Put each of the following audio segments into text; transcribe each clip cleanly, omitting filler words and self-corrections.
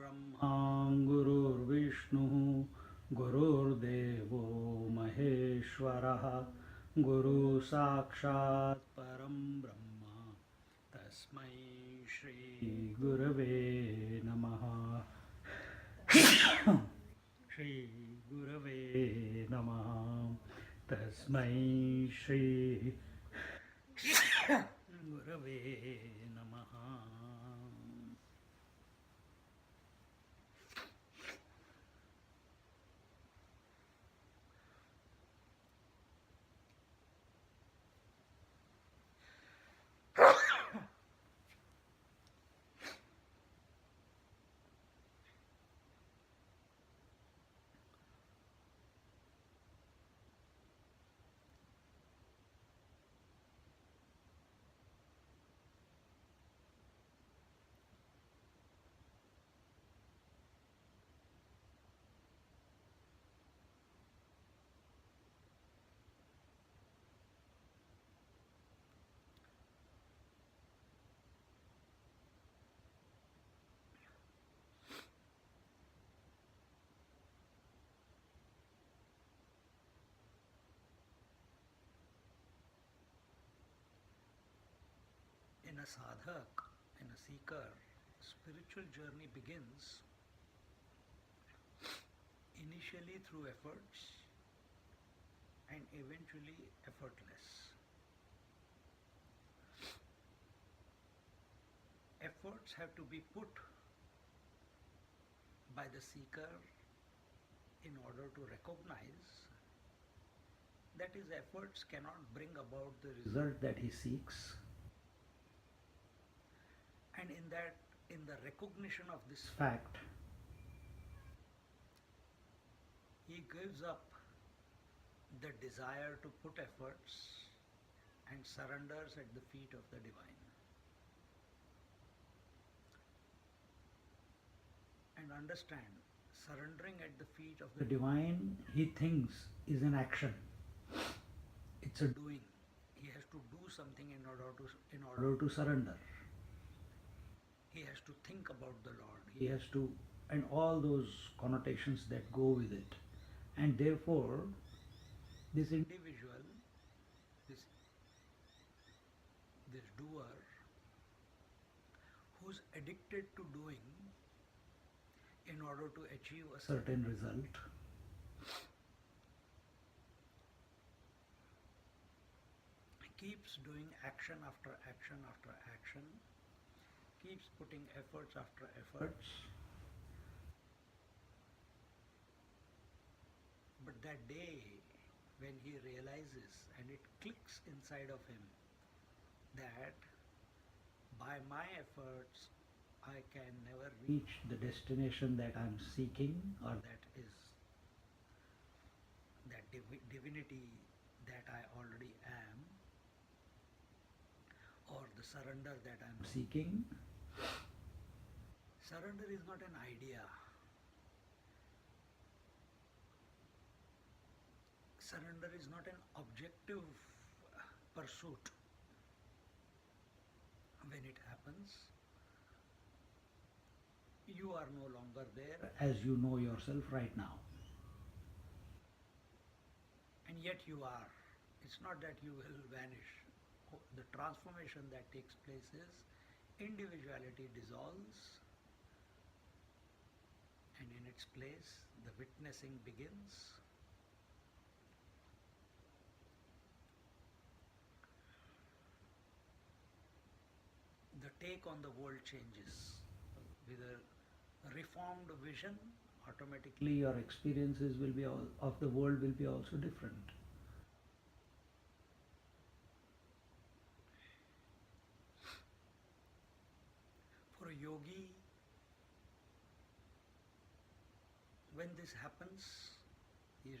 ब्रह्मा गुरुर्विष्णुः गुरुर्देवो महेश्वरः गुरु साक्षात् परं ब्रह्म तस्मै श्री गुरवे नमः। श्री गुरवे नमः। तस्मै श्री गुरवे नमः। In a sadhak, in a seeker, spiritual journey begins initially through efforts and eventually effortless. Efforts have to be put by the seeker in order to recognize that his efforts cannot bring about the result that he seeks. And in the recognition of this fact, he gives up the desire to put efforts and surrenders at the feet of the divine. And understand, surrendering at the feet of the divine, he thinks is an action. It's a doing. He has to do something in order to surrender. He has to think about the Lord. He has to, and all those connotations that go with it. And therefore, this individual, this doer, who's addicted to doing in order to achieve a certain result, keeps doing action after action after action, keeps putting efforts after efforts, but that day when he realizes and it clicks inside of him that by my efforts I can never reach the destination that I'm seeking, or that is that divinity that I already am, or the surrender that I'm seeking. Surrender is not an idea. Surrender is not an objective pursuit. When it happens, you are no longer there as you know yourself right now. And yet you are. It's not that you will vanish. The transformation that takes place is individuality dissolves, and in its place the witnessing begins. The take on the world changes. With a reformed vision, automatically your experiences will be of the world will be also different. For a yogi, when this happens, he is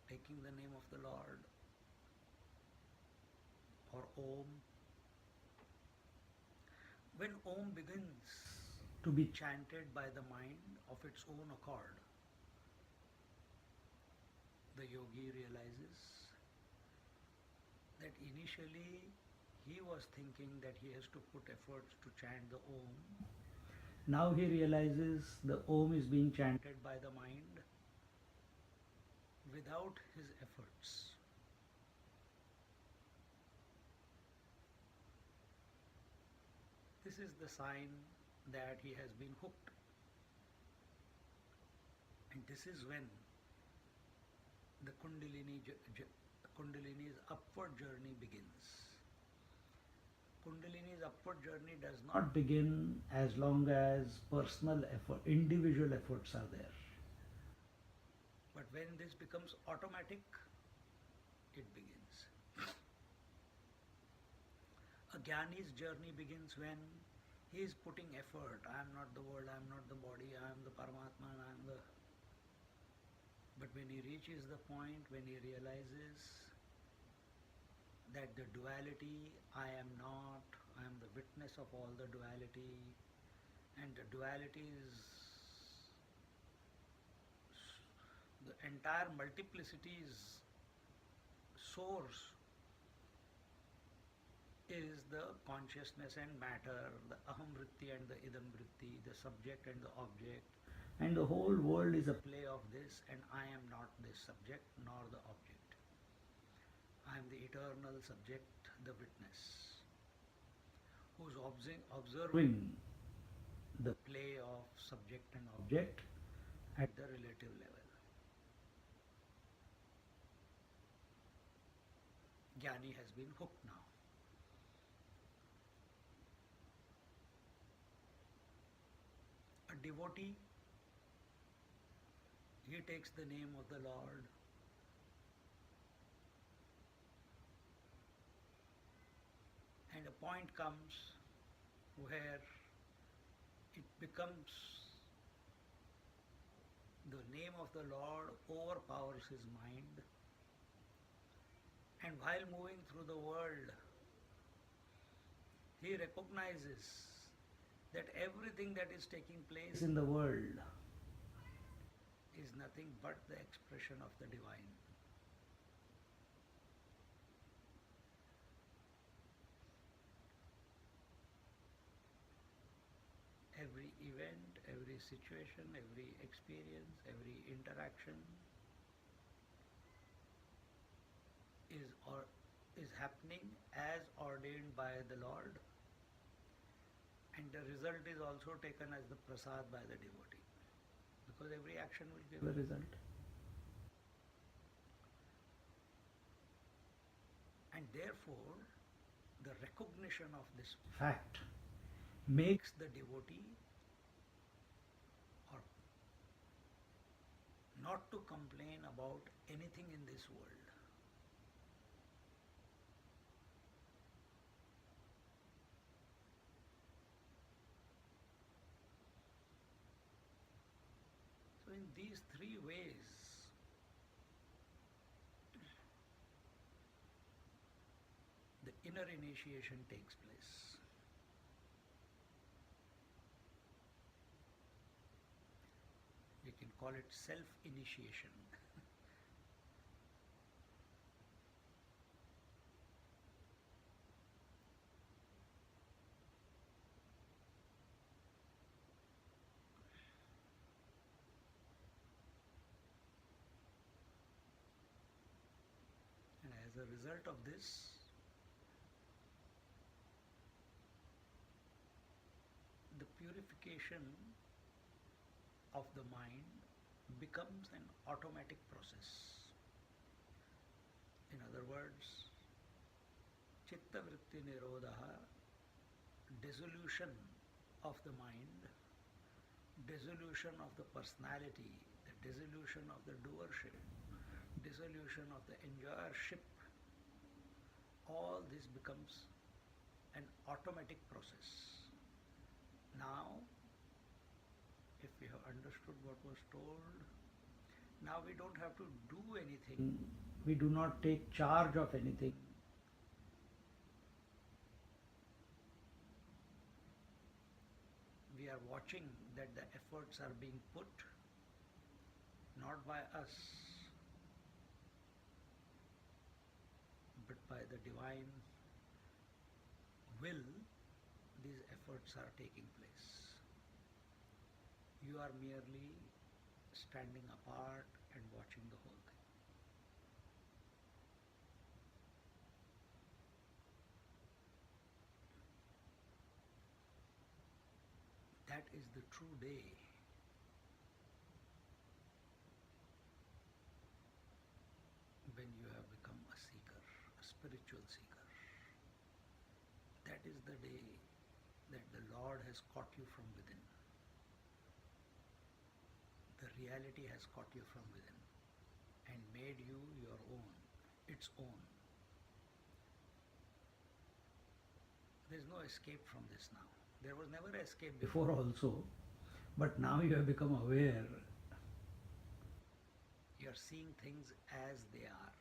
taking the name of the Lord, or Om. When Om begins to be chanted by the mind of its own accord, the yogi realizes that initially he was thinking that he has to put efforts to chant the Om. Now he realizes the Om is being chanted by the mind without his efforts. This is the sign that he has been hooked. And this is when the Kundalini's upward journey begins. Kundalini's upward journey does not begin as long as personal effort, individual efforts are there. But when this becomes automatic, it begins. A Jnani's journey begins when he is putting effort. I am not the world, I am not the body, I am the Paramatma, I am the... But when he reaches the point, when he realizes that the duality, I am not, I am the witness of all the duality, and the duality is, the entire multiplicity's source is the consciousness and matter, the aham vritti and the idam vritti, the subject and the object. And the whole world is a play of this, and I am not this subject nor the object. I am the eternal subject, the witness, who is observing the play of subject and object at the relative level. Jnani has been hooked now. A devotee, he takes the name of the Lord, and a point comes where it becomes the name of the Lord overpowers his mind, and while moving through the world, he recognizes that everything that is taking place in the world is nothing but the expression of the divine. Every event, every situation, every experience, every interaction is happening as ordained by the Lord, and the result is also taken as the prasad by the devotee, because every action will give a result. And therefore, the recognition of this fact makes the devotee or not to complain about anything in this world. So in these three ways, the inner initiation takes place. We can call it self-initiation. And as a result of this, the purification of the mind becomes an automatic process. In other words, chitta vritti nirodha, dissolution of the mind, dissolution of the personality, the dissolution of the doership, dissolution of the enjoyership, all this becomes an automatic process. Now, if we have understood what was told, now we don't have to do anything. We do not take charge of anything. We are watching that the efforts are being put not by us, but by the divine will these efforts are taking place. You are merely standing apart and watching the whole thing. That is the true day when you have become a seeker, a spiritual seeker. That is the day that the Lord has caught you from within. The reality has caught you from within and made you your own, its own. There is no escape from this now. There was never escape before also, but now you have become aware. You are seeing things as they are.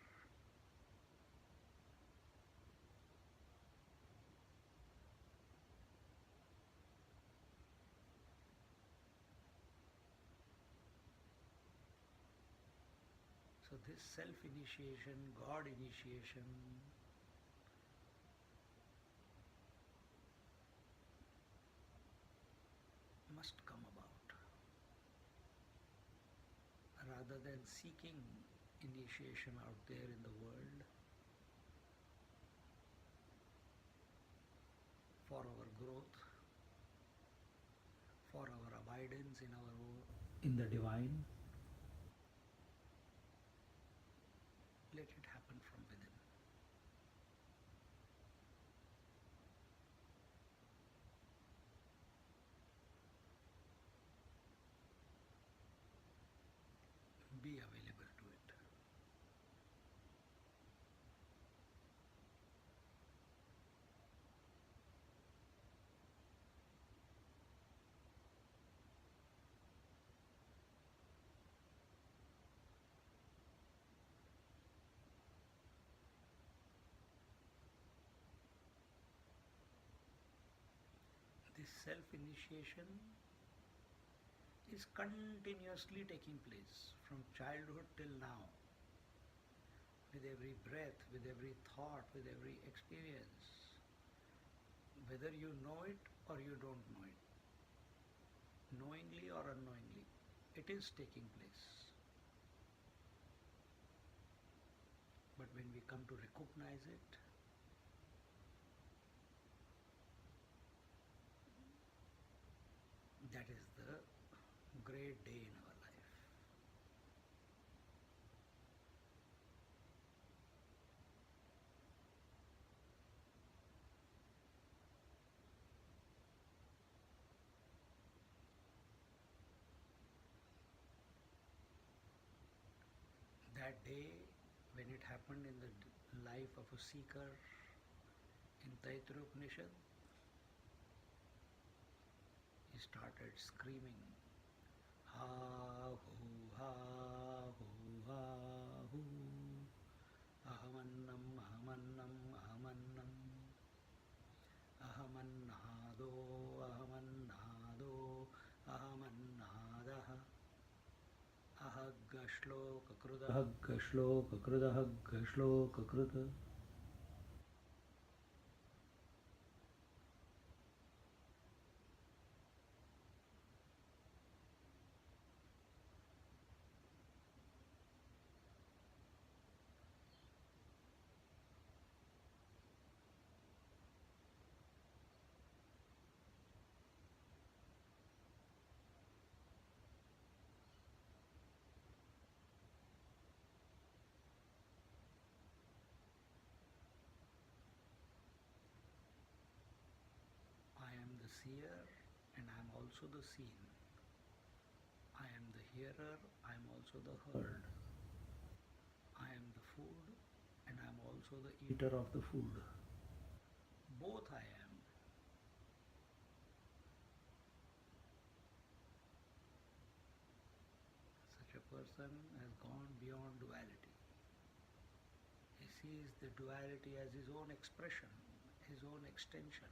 So this self-initiation, God initiation, must come about. Rather than seeking initiation out there in the world for our growth, for our abidance in the divine, let it happen from within. Be available to it. This self-initiation is continuously taking place from childhood till now. With every breath, with every thought, with every experience. Whether you know it or you don't know it, knowingly or unknowingly, it is taking place. But when we come to recognize it, that is the great day in our life. That day, when it happened in the life of a seeker in Taittiriya Upanishad, he started screaming, ha hu ha hu ha hu, ahamannam ahamannam ahamannam, ahamannado ahamannado ahamannadah, ahagga shloka kruda hagga shloka kruda hagga shloka kruda. I am the seer and I am also the seen. I am the hearer, I am also the heard. I am the food and I am also the eater of the food. Both I am. Such a person has gone beyond duality. He sees the duality as his own expression, his own extension.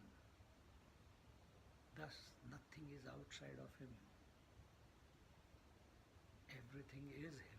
Thus, nothing is outside of him. Everything is him.